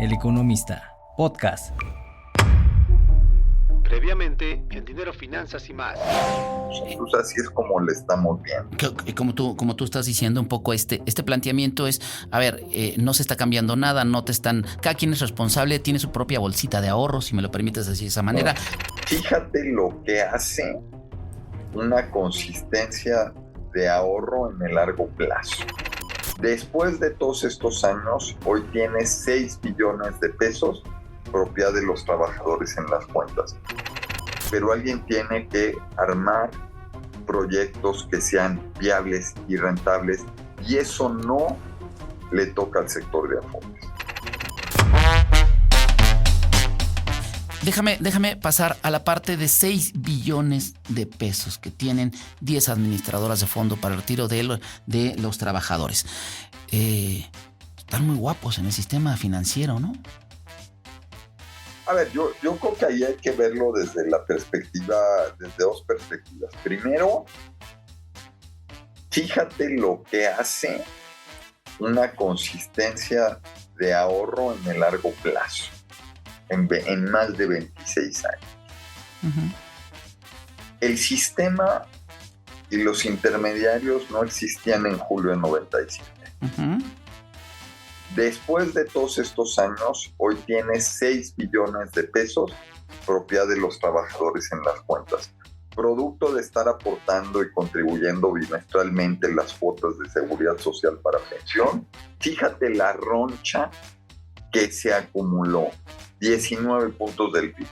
El Economista, podcast. Previamente, en Dinero, Finanzas y más. Pues así es como le estamos viendo. Como tú estás diciendo un poco, este planteamiento es, no se está cambiando nada, cada quien es responsable, tiene su propia bolsita de ahorro, si me lo permites decir de esa manera. Fíjate lo que hace una consistencia de ahorro en el largo plazo. Después de todos estos años, hoy tienes 6 billones de pesos propiedad de los trabajadores en las cuentas. Pero alguien tiene que armar proyectos que sean viables y rentables, y eso no le toca al sector de Afores. Déjame pasar a la parte de 6 billones de pesos que tienen 10 administradoras de fondo para el retiro de los trabajadores. Están muy guapos en el sistema financiero, ¿no? A ver, yo creo que ahí hay que verlo desde dos perspectivas. Primero, fíjate lo que hace una consistencia de ahorro en el largo plazo, en más de 26 años. Uh-huh. El sistema y los intermediarios no existían en julio de 97. Uh-huh. Después de todos estos años, hoy tienes 6 billones de pesos propiedad de los trabajadores en las cuentas, producto de estar aportando y contribuyendo bimestralmente las cuotas de seguridad social para pensión. Fíjate la roncha que se acumuló, 19 puntos del PIB.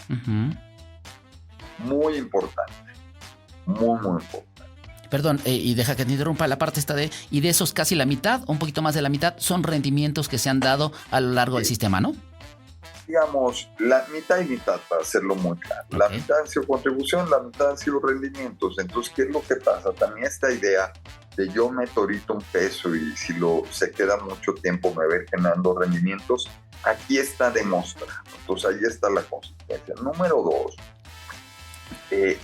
Uh-huh. Muy importante, muy importante. Perdón, y deja que te interrumpa, la parte está y de esos casi la mitad, un poquito más de la mitad, son rendimientos que se han dado a lo largo del sistema, ¿no? Digamos, la mitad y mitad, para hacerlo muy claro. Okay. La mitad han sido contribución, la mitad han sido rendimientos. Entonces, ¿qué es lo que pasa? También esta idea de yo meto ahorita un peso y si se queda mucho tiempo me ve generando rendimientos, aquí está demostrado. Entonces, ahí está la consistencia. Número 2,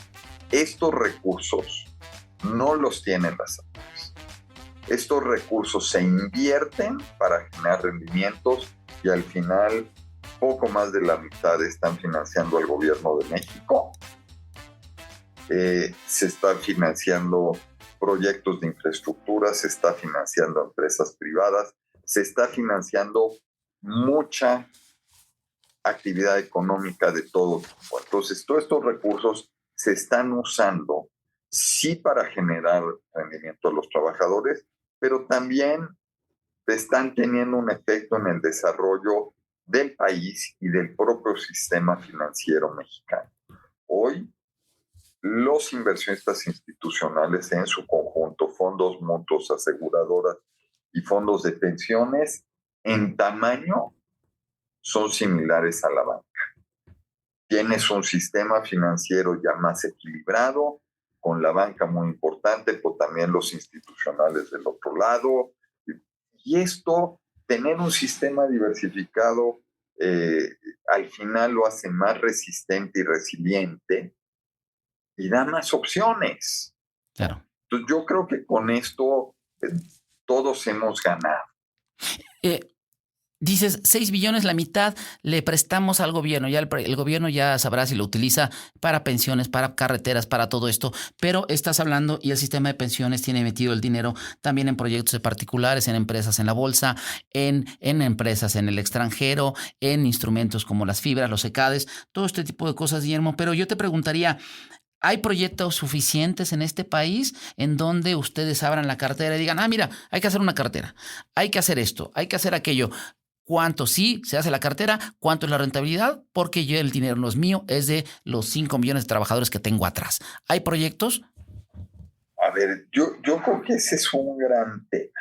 estos recursos no los tienen las Afores. Estos recursos se invierten para generar rendimientos y al final poco más de la mitad están financiando al gobierno de México. Se están financiando proyectos de infraestructura, se está financiando empresas privadas, se está financiando mucha actividad económica de todo tipo. Entonces, todos estos recursos se están usando sí para generar rendimiento a los trabajadores, pero también están teniendo un efecto en el desarrollo del país y del propio sistema financiero mexicano. Hoy, los inversionistas institucionales en su conjunto, fondos mutuos, aseguradoras y fondos de pensiones, en tamaño son similares a la banca. Tienes un sistema financiero ya más equilibrado, con la banca muy importante, pero también los institucionales del otro lado. Y esto, tener un sistema diversificado, al final lo hace más resistente y resiliente y da más opciones. Claro. Entonces, yo creo que con esto todos hemos ganado. Dices 6 billones, la mitad le prestamos al gobierno. Ya el gobierno ya sabrá si lo utiliza para pensiones, para carreteras, para todo esto. Pero estás hablando y el sistema de pensiones tiene metido el dinero también en proyectos de particulares, en empresas en la bolsa, en empresas en el extranjero, en instrumentos como las fibras, los ECADES, todo este tipo de cosas, Guillermo. Pero yo te preguntaría, ¿hay proyectos suficientes en este país en donde ustedes abran la cartera y digan, mira, hay que hacer una cartera, hay que hacer esto, hay que hacer aquello? ¿Cuánto sí se hace la cartera? ¿Cuánto es la rentabilidad? Porque el dinero no es mío, es de los 5 millones de trabajadores que tengo atrás. ¿Hay proyectos? A ver, yo creo que ese es un gran tema.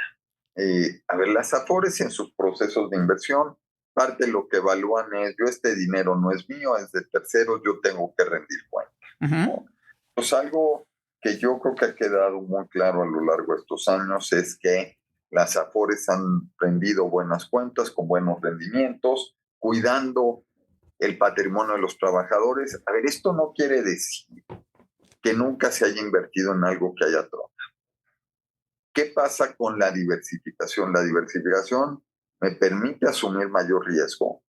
Las Afores en sus procesos de inversión, parte de lo que evalúan es, este dinero no es mío, es de terceros, yo tengo que rendir cuentas. Uh-huh. ¿No? Pues algo que yo creo que ha quedado muy claro a lo largo de estos años es que las Afores han rendido buenas cuentas con buenos rendimientos, cuidando el patrimonio de los trabajadores. A ver, esto no quiere decir que nunca se haya invertido en algo que haya tronado. ¿Qué pasa con la diversificación? La diversificación me permite asumir mayor riesgo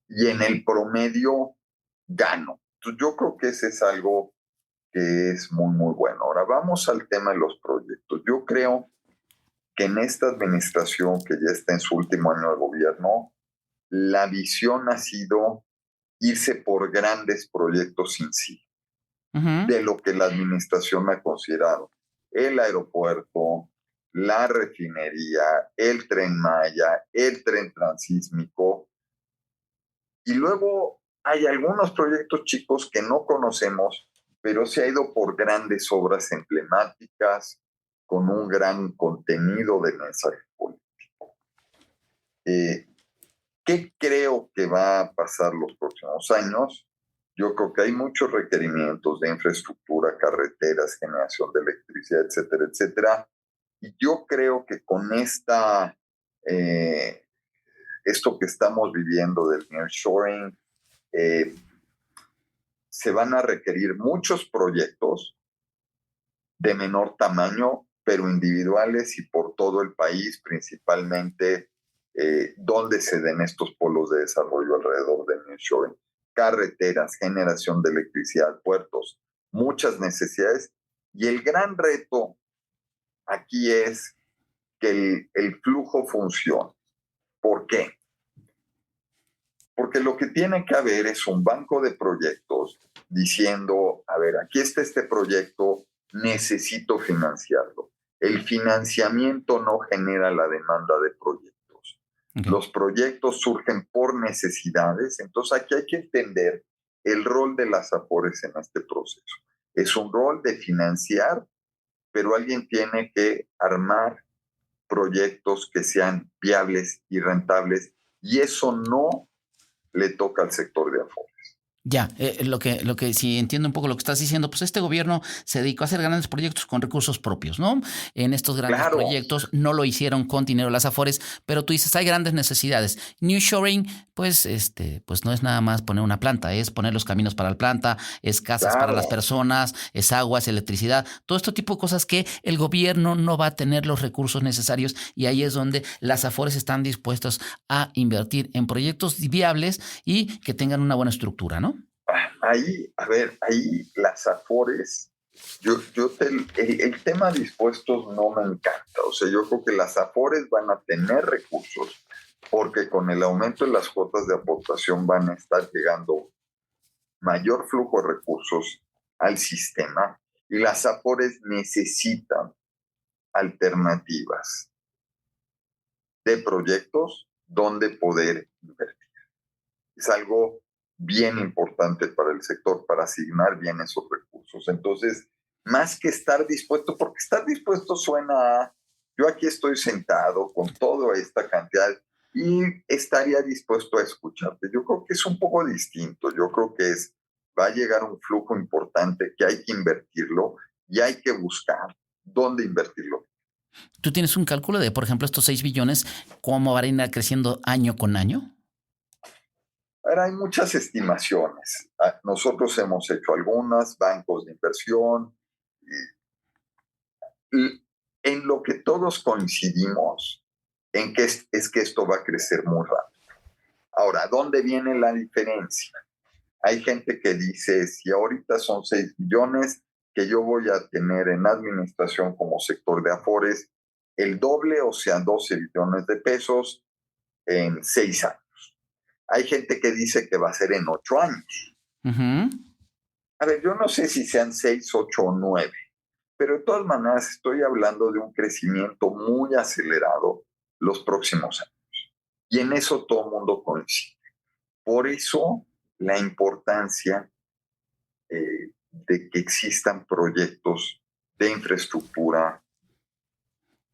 y en el promedio gano. Entonces, yo creo que ese es algo que es muy, muy bueno. Ahora vamos al tema de los proyectos. Yo creo que en esta administración, que ya está en su último año de gobierno, la visión ha sido irse por grandes proyectos sin sí, de lo que la administración ha considerado. El aeropuerto, la refinería, el Tren Maya, el tren transísmico. Y luego hay algunos proyectos chicos que no conocemos, pero se ha ido por grandes obras emblemáticas con un gran contenido de mensaje político. ¿Qué creo que va a pasar los próximos años? Yo creo que hay muchos requerimientos de infraestructura, carreteras, generación de electricidad, etcétera, etcétera. Y yo creo que con esto que estamos viviendo del nearshoring, se van a requerir muchos proyectos de menor tamaño, pero individuales y por todo el país, principalmente donde se den estos polos de desarrollo alrededor del nearshoring. Carreteras, generación de electricidad, puertos, muchas necesidades. Y el gran reto aquí es que el flujo funcione. ¿Por qué? Porque lo que tiene que haber es un banco de proyectos diciendo, a ver, aquí está este proyecto, necesito financiarlo. El financiamiento no genera la demanda de proyectos. Okay. Los proyectos surgen por necesidades, entonces aquí hay que entender el rol de las AFORES en este proceso. Es un rol de financiar, pero alguien tiene que armar proyectos que sean viables y rentables, y eso no le toca al sector de AFORES. Ya, lo que si entiendo un poco lo que estás diciendo, pues este gobierno se dedicó a hacer grandes proyectos con recursos propios, ¿no? En estos grandes proyectos no lo hicieron con dinero las AFORES, pero tú dices, hay grandes necesidades. Nearshoring, pues no es nada más poner una planta, es poner los caminos para la planta, es casas para las personas, es aguas, electricidad, todo este tipo de cosas que el gobierno no va a tener los recursos necesarios, y ahí es donde las AFORES están dispuestos a invertir en proyectos viables y que tengan una buena estructura, ¿no? Ahí las AFORES, el tema dispuestos no me encanta. O sea, yo creo que las AFORES van a tener recursos porque con el aumento de las cuotas de aportación van a estar llegando mayor flujo de recursos al sistema, y las AFORES necesitan alternativas de proyectos donde poder invertir. Es algo bien importante para el sector, para asignar bien esos recursos. Entonces, más que estar dispuesto, porque estar dispuesto suena a, yo aquí estoy sentado con toda esta cantidad y estaría dispuesto a escucharte. Yo creo que es un poco distinto. Yo creo que va a llegar un flujo importante que hay que invertirlo y hay que buscar dónde invertirlo. ¿Tú tienes un cálculo de, por ejemplo, estos 6 billones, cómo van a ir creciendo año con año? Ahora, hay muchas estimaciones. Nosotros hemos hecho algunas, bancos de inversión, y en lo que todos coincidimos en que es que esto va a crecer muy rápido. Ahora, ¿dónde viene la diferencia? Hay gente que dice, si ahorita son 6 billones que yo voy a tener en administración como sector de AFORES, el doble, o sea, 12 billones de pesos en 6 años. Hay gente que dice que va a ser en 8 años. Uh-huh. A ver, yo no sé si sean 6, 8 o 9, pero de todas maneras estoy hablando de un crecimiento muy acelerado los próximos años. Y en eso todo el mundo coincide. Por eso la importancia de que existan proyectos de infraestructura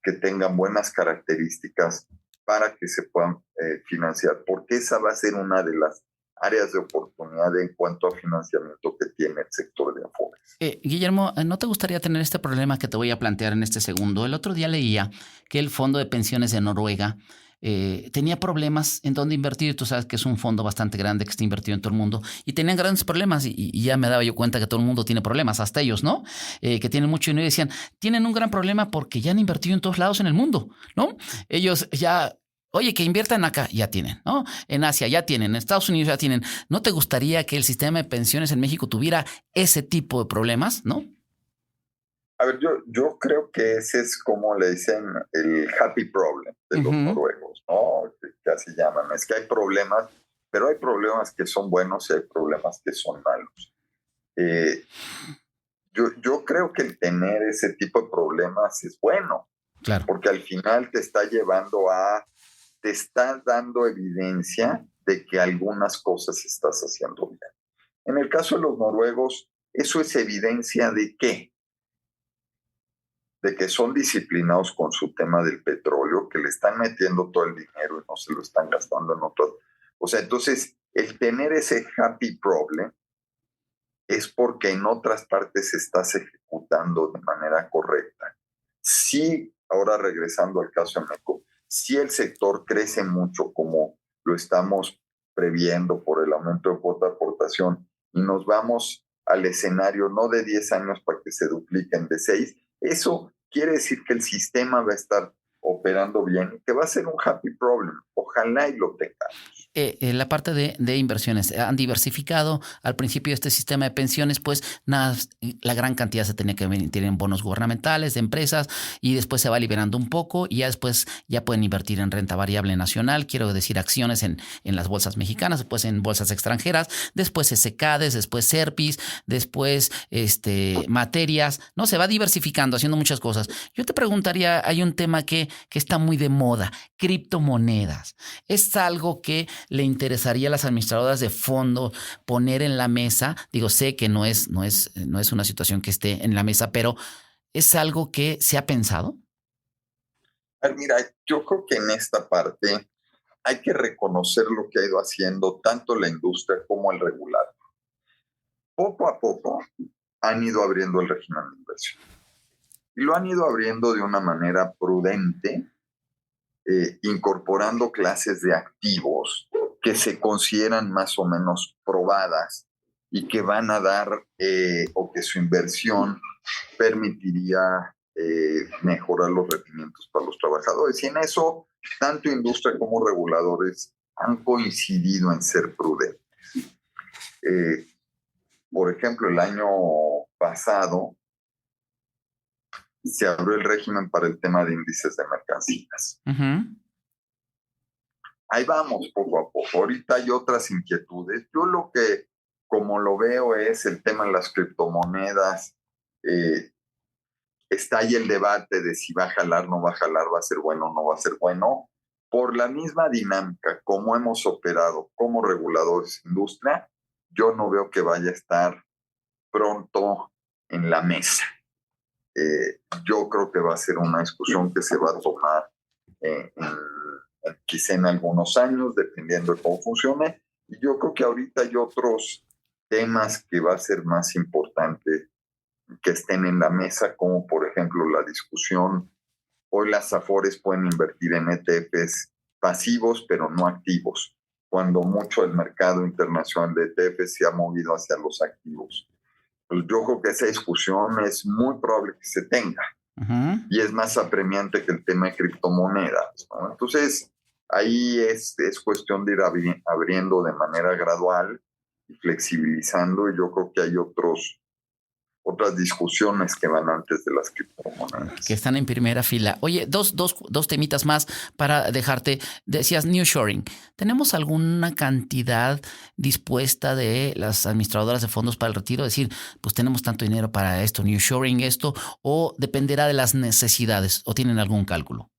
que tengan buenas características para que se puedan financiar, porque esa va a ser una de las áreas de oportunidad en cuanto a financiamiento que tiene el sector de AFORES. Guillermo, ¿no te gustaría tener este problema que te voy a plantear en este segundo? El otro día leía que el Fondo de Pensiones de Noruega tenía problemas en dónde invertir. Tú sabes que es un fondo bastante grande que está invertido en todo el mundo y tenían grandes problemas y ya me daba yo cuenta que todo el mundo tiene problemas, hasta ellos, ¿no? Que tienen mucho dinero y decían, tienen un gran problema porque ya han invertido en todos lados en el mundo, ¿no? Ellos ya... Oye, que inviertan acá, ya tienen, ¿no? En Asia ya tienen, en Estados Unidos ya tienen. ¿No te gustaría que el sistema de pensiones en México tuviera ese tipo de problemas, no? A ver, yo creo que ese es como le dicen el happy problem de los noruegos, ¿no? Que así llaman. Es que hay problemas, pero hay problemas que son buenos y hay problemas que son malos. Yo creo que el tener ese tipo de problemas es bueno, claro, porque al final te está dando evidencia de que algunas cosas estás haciendo bien. En el caso de los noruegos, eso es evidencia de qué? De que son disciplinados con su tema del petróleo, que le están metiendo todo el dinero y no se lo están gastando en otros. O sea, entonces, el tener ese happy problem es porque en otras partes estás ejecutando de manera correcta. Sí, ahora regresando al caso de México, si el sector crece mucho como lo estamos previendo por el aumento de cuota de aportación y nos vamos al escenario no de 10 años para que se dupliquen de 6, eso quiere decir que el sistema va a estar operando bien y que va a ser un happy problem. Ojalá y lo tengamos. La parte de inversiones, han diversificado al principio este sistema de pensiones, pues nada, la gran cantidad se tenía que venir en bonos gubernamentales de empresas y después se va liberando un poco y ya después ya pueden invertir en renta variable nacional, quiero decir acciones en las bolsas mexicanas, después en bolsas extranjeras, después SCADES, después SERPIS, después materias, no, se va diversificando, haciendo muchas cosas. Yo te preguntaría, hay un tema que está muy de moda, criptomonedas. Es algo que le interesaría a las administradoras de fondo poner en la mesa. Digo, sé que no es una situación que esté en la mesa, pero ¿es algo que se ha pensado? Mira, yo creo que en esta parte hay que reconocer lo que ha ido haciendo tanto la industria como el regulador. Poco a poco han ido abriendo el régimen de inversión. Y lo han ido abriendo de una manera prudente, incorporando clases de activos que se consideran más o menos probadas y que van a dar o que su inversión permitiría mejorar los rendimientos para los trabajadores. Y en eso, tanto industria como reguladores han coincidido en ser prudentes. Por ejemplo, el año pasado se abrió el régimen para el tema de índices de mercancías. Ahí vamos poco a poco. Ahorita hay otras inquietudes. Yo lo que, como lo veo, es el tema de las criptomonedas. Está ahí el debate de si va a jalar, no va a jalar, va a ser bueno o no va a ser bueno. Por la misma dinámica, como hemos operado como reguladores de industria, yo no veo que vaya a estar pronto en la mesa. Yo creo que va a ser una discusión que se va a tomar quizá en algunos años, dependiendo de cómo funcione. Y yo creo que ahorita hay otros temas que va a ser más importante que estén en la mesa, como por ejemplo la discusión. Hoy las AFORES pueden invertir en ETFs pasivos, pero no activos, cuando mucho el mercado internacional de ETFs se ha movido hacia los activos. Pues yo creo que esa discusión es muy probable que se tenga y es más apremiante que el tema de criptomonedas, ¿no? Entonces, ahí es cuestión de ir abriendo de manera gradual y flexibilizando, y yo creo que hay otras discusiones que van antes de las criptomonedas. Que están en primera fila. Oye, dos temitas más para dejarte. Decías nearshoring. ¿Tenemos alguna cantidad dispuesta de las administradoras de fondos para el retiro? Es decir, pues tenemos tanto dinero para esto, nearshoring, esto, o dependerá de las necesidades, o tienen algún cálculo.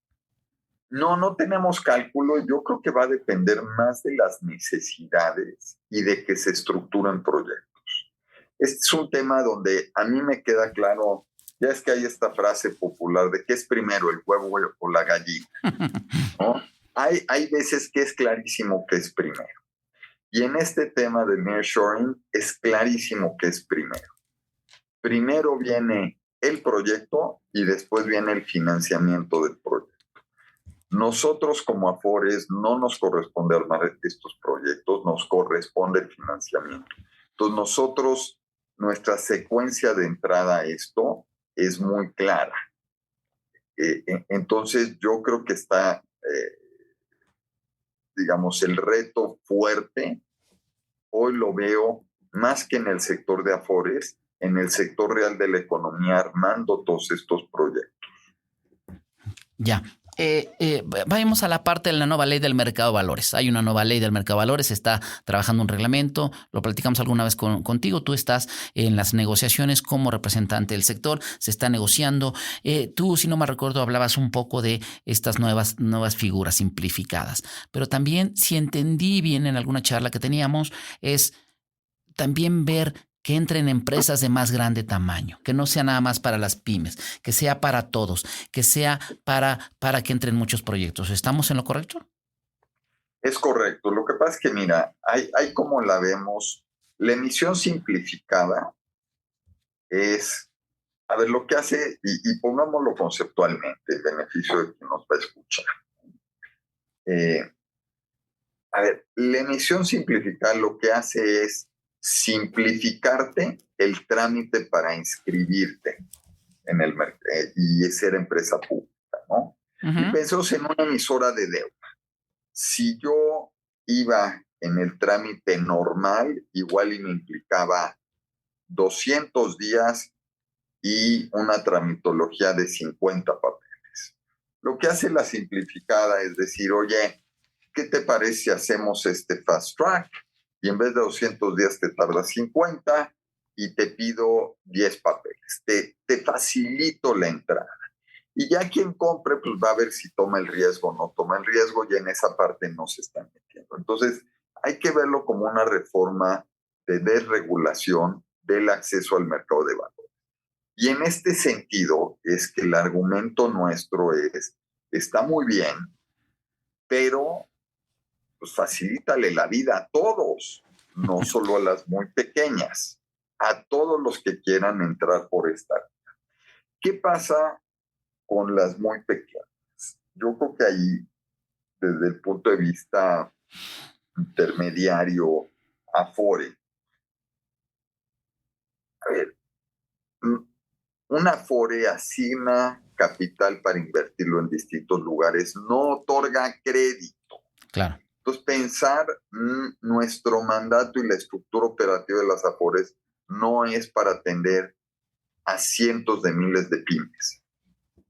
No tenemos cálculo. Yo creo que va a depender más de las necesidades y de que se estructuren proyectos. Este es un tema donde a mí me queda claro, ya es que hay esta frase popular de qué es primero, el huevo o la gallina, ¿no? Hay veces que es clarísimo que es primero. Y en este tema de nearshoring es clarísimo que es primero. Primero viene el proyecto y después viene el financiamiento del proyecto. Nosotros como Afores no nos corresponde armar estos proyectos, nos corresponde el financiamiento. Entonces nosotros, nuestra secuencia de entrada a esto es muy clara. Entonces yo creo que está, digamos, el reto fuerte, hoy lo veo más que en el sector de Afores, en el sector real de la economía, armando todos estos proyectos. Ya. Vayamos a la parte de la nueva ley del mercado de valores. Hay una nueva ley del mercado de valores, se está trabajando un reglamento, lo platicamos alguna vez contigo, tú estás en las negociaciones como representante del sector, se está negociando. Tú, si no me recuerdo, hablabas un poco de estas nuevas figuras simplificadas, pero también, si entendí bien en alguna charla que teníamos, es también ver que entren empresas de más grande tamaño, que no sea nada más para las pymes, que sea para todos, que sea para que entren muchos proyectos. ¿Estamos en lo correcto? Es correcto. Lo que pasa es que, mira, hay como la vemos, la emisión simplificada es, a ver, lo que hace, y pongámoslo conceptualmente, en beneficio de quien nos va a escuchar. A ver, la emisión simplificada lo que hace es simplificarte el trámite para inscribirte en el mercado y ser empresa pública, ¿no? Uh-huh. Y pensemos en una emisora de deuda. Si yo iba en el trámite normal, igual y me implicaba 200 días y una tramitología de 50 papeles. Lo que hace la simplificada es decir, oye, ¿qué te parece si hacemos este fast track? Y en vez de 200 días te tardas 50 y te pido 10 papeles. Te facilito la entrada. Y ya quien compre, pues va a ver si toma el riesgo o no toma el riesgo, y en esa parte no se están metiendo. Entonces, hay que verlo como una reforma de desregulación del acceso al mercado de valores. Y en este sentido es que el argumento nuestro es, está muy bien, pero pues facilítale la vida a todos, no solo a las muy pequeñas, a todos los que quieran entrar por esta vía. ¿Qué pasa con las muy pequeñas? Yo creo que ahí, desde el punto de vista intermediario, Afore, a ver, un Afore asigna capital para invertirlo en distintos lugares, no otorga crédito. Claro. Entonces, pensar nuestro mandato y la estructura operativa de las Afores no es para atender a cientos de miles de pymes.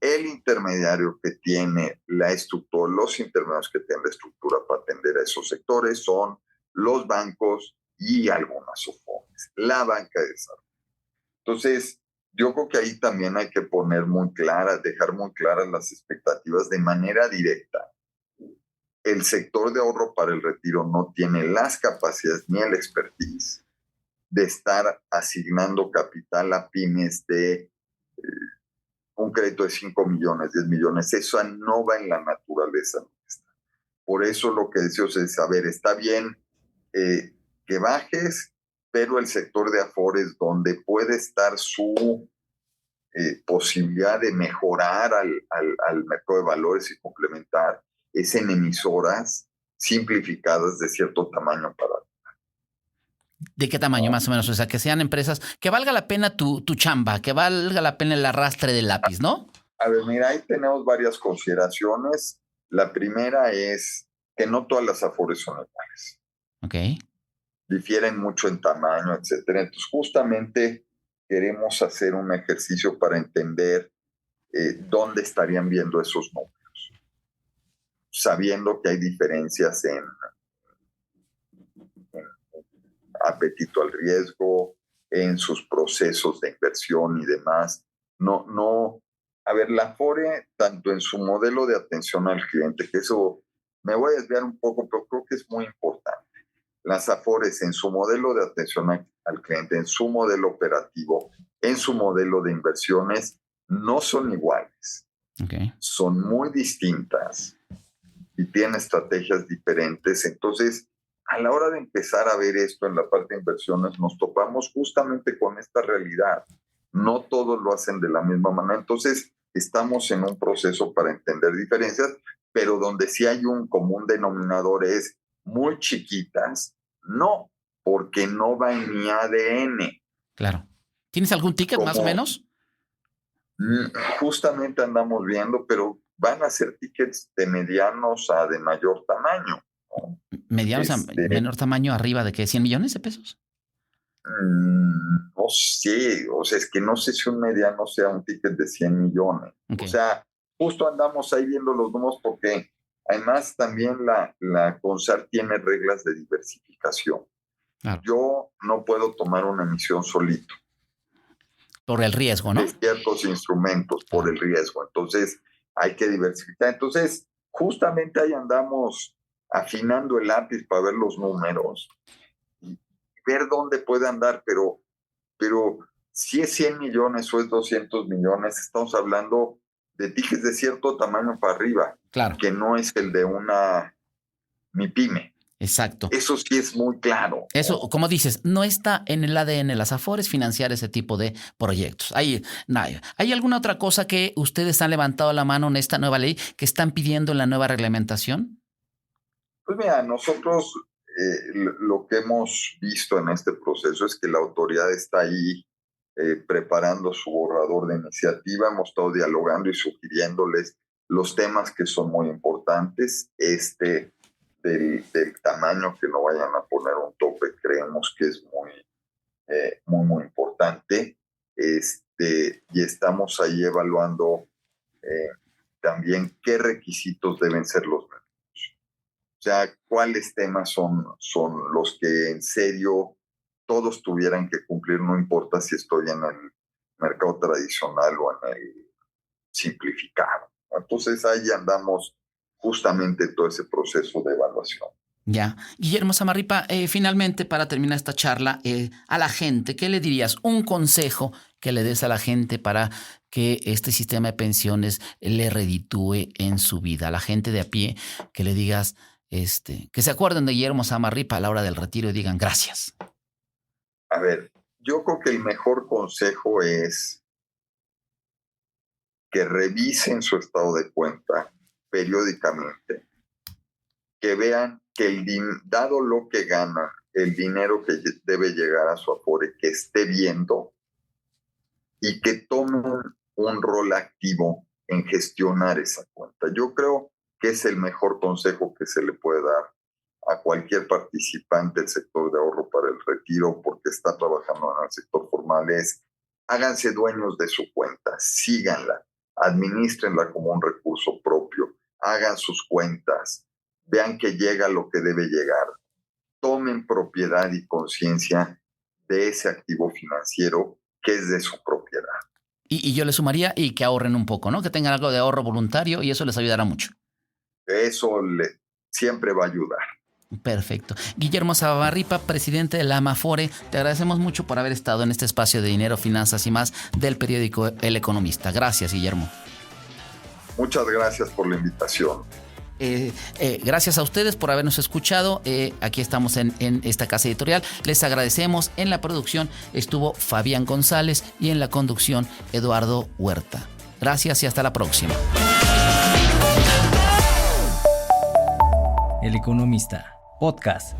El intermediario que tiene la estructura, los intermediarios que tienen la estructura para atender a esos sectores son los bancos y algunas OFOMES, la banca de desarrollo. Entonces, yo creo que ahí también hay que poner muy claras, dejar muy claras las expectativas de manera directa. El sector de ahorro para el retiro no tiene las capacidades ni el expertise de estar asignando capital a pymes de un crédito de 5 millones, 10 millones. Eso no va en la naturaleza nuestra. Por eso lo que decimos es, a ver, está bien que bajes, pero el sector de Afores, donde puede estar su posibilidad de mejorar al mercado de valores y complementar, es en emisoras simplificadas de cierto tamaño para... ¿De qué tamaño más o menos? O sea, que sean empresas, que valga la pena tu chamba, que valga la pena el arrastre del lápiz, ¿no? A ver, mira, ahí tenemos varias consideraciones. La primera es que no todas las Afores son iguales. Ok. Difieren mucho en tamaño, etcétera. Entonces, justamente queremos hacer un ejercicio para entender dónde estarían viendo esos números, sabiendo que hay diferencias en apetito al riesgo, en sus procesos de inversión y demás. A ver, la Afore, tanto en su modelo de atención al cliente, que eso me voy a desviar un poco, pero creo que es muy importante. Las Afores en su modelo de atención al cliente, en su modelo operativo, en su modelo de inversiones, no son iguales. Okay. Son muy distintas y tienen estrategias diferentes. Entonces, a la hora de empezar a ver esto en la parte de inversiones, nos topamos justamente con esta realidad. No todos lo hacen de la misma manera. Entonces, estamos en un proceso para entender diferencias, pero donde sí hay un común denominador es muy chiquitas, no, porque no va en mi ADN. Claro. ¿Tienes algún ticket más o menos? Justamente andamos viendo, pero van a ser tickets de medianos a de mayor tamaño, ¿no? Medianos a menor tamaño, arriba de ¿qué? ¿100 millones de pesos? No sé, o sea, es que no sé si un mediano sea un ticket de 100 millones. Okay. O sea, justo andamos ahí viendo los números porque además también la CONSAR tiene reglas de diversificación. Claro. Yo no puedo tomar una emisión solito. Por el riesgo, ¿no? De ciertos instrumentos, por el riesgo. Entonces, hay que diversificar. Entonces, justamente ahí andamos afinando el lápiz para ver los números y ver dónde puede andar, pero si es 100 millones o es 200 millones, estamos hablando de tickets de cierto tamaño para arriba, claro, que no es el de una MIPYME. Exacto. Eso sí es muy claro. Eso, como dices, no está en el ADN las Afores financiar ese tipo de proyectos. ¿Hay alguna otra cosa que ustedes han levantado la mano en esta nueva ley que están pidiendo en la nueva reglamentación? Pues mira, nosotros lo que hemos visto en este proceso es que la autoridad está ahí preparando su borrador de iniciativa. Hemos estado dialogando y sugiriéndoles los temas que son muy importantes. Del tamaño, que no vayan a poner un tope, creemos que es muy importante. Y estamos ahí evaluando también qué requisitos deben ser los mismos. O sea, cuáles temas son los que en serio todos tuvieran que cumplir, no importa si estoy en el mercado tradicional o en el simplificado. Entonces ahí andamos justamente todo ese proceso de evaluación. Ya. Guillermo Zamarripa, finalmente para terminar esta charla, a la gente, ¿qué le dirías? Un consejo que le des a la gente para que este sistema de pensiones le reditúe en su vida. A la gente de a pie, que le digas, que se acuerden de Guillermo Zamarripa a la hora del retiro y digan gracias. A ver, yo creo que el mejor consejo es que revisen su estado de cuenta periódicamente, que vean que dado lo que gana, el dinero que debe llegar a su Afore, que esté viendo y que tomen un rol activo en gestionar esa cuenta. Yo creo que es el mejor consejo que se le puede dar a cualquier participante del sector de ahorro para el retiro, porque está trabajando en el sector formal, es háganse dueños de su cuenta, síganla, administrenla como un recurso propio, hagan sus cuentas, vean que llega lo que debe llegar, tomen propiedad y conciencia de ese activo financiero que es de su propiedad. Y yo le sumaría y que ahorren un poco, ¿no? Que tengan algo de ahorro voluntario y eso les ayudará mucho. Eso siempre va a ayudar. Perfecto. Guillermo Zamarripa, presidente de la Amafore, te agradecemos mucho por haber estado en este espacio de Dinero, Finanzas y más del periódico El Economista. Gracias, Guillermo. Muchas gracias por la invitación. Gracias a ustedes por habernos escuchado. Aquí estamos en esta casa editorial. Les agradecemos. En la producción estuvo Fabián González y en la conducción Eduardo Huerta. Gracias y hasta la próxima. El Economista, podcast.